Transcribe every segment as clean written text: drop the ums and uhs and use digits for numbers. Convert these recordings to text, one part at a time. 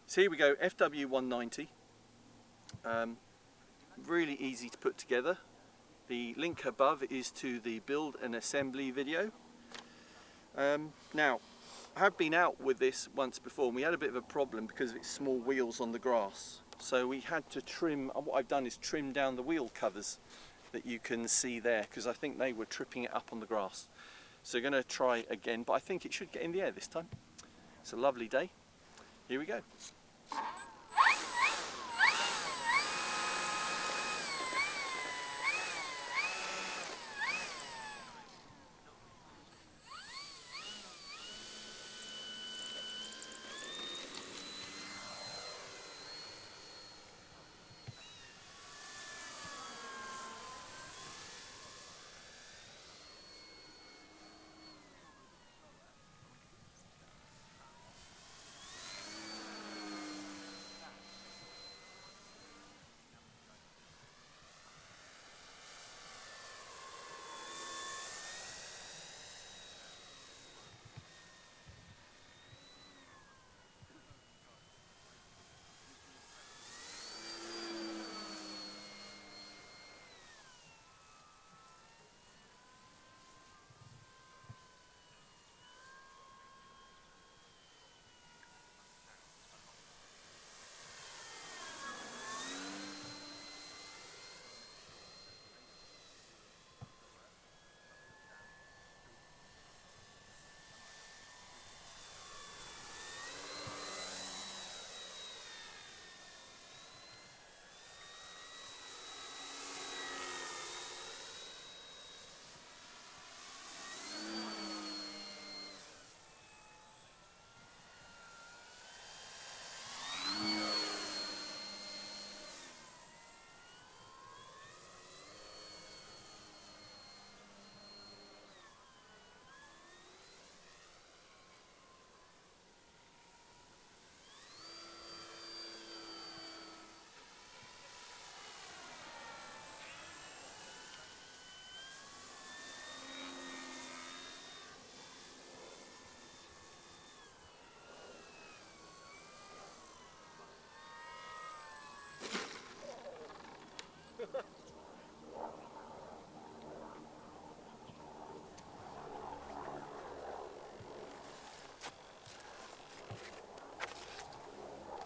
So here we go, FW-190. Really easy to put together. The link above is to the build and assembly video. Now, I have been out with this once before and we had a bit of a problem because of its small wheels on the grass. So we had to trim, what I've done is trim down the wheel covers that you can see there because I think they were tripping it up on the grass. So we're going to try again, but I think it should get in the air this time. It's a lovely day. Here we go.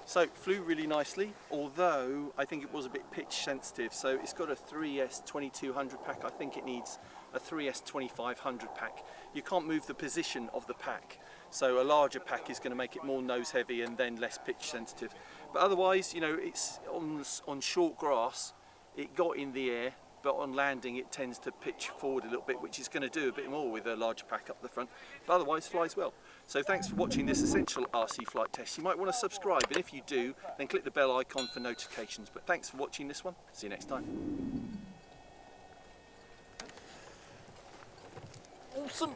So it flew really nicely, although I think it was a bit pitch sensitive. So it's got a 3S 2200 pack. I think it needs a 3S 2500 pack. You can't move the position of the pack. So a larger pack is going to make it more nose heavy and then less pitch sensitive. But otherwise, you know, it's on short grass, it got in the air, but on landing it tends to pitch forward a little bit, which is going to do a bit more with a larger pack up the front, but otherwise flies well. So thanks for watching this essential RC flight test. You might want to subscribe, and if you do, then click the bell icon for notifications. But thanks for watching this one. See you next time. Awesome.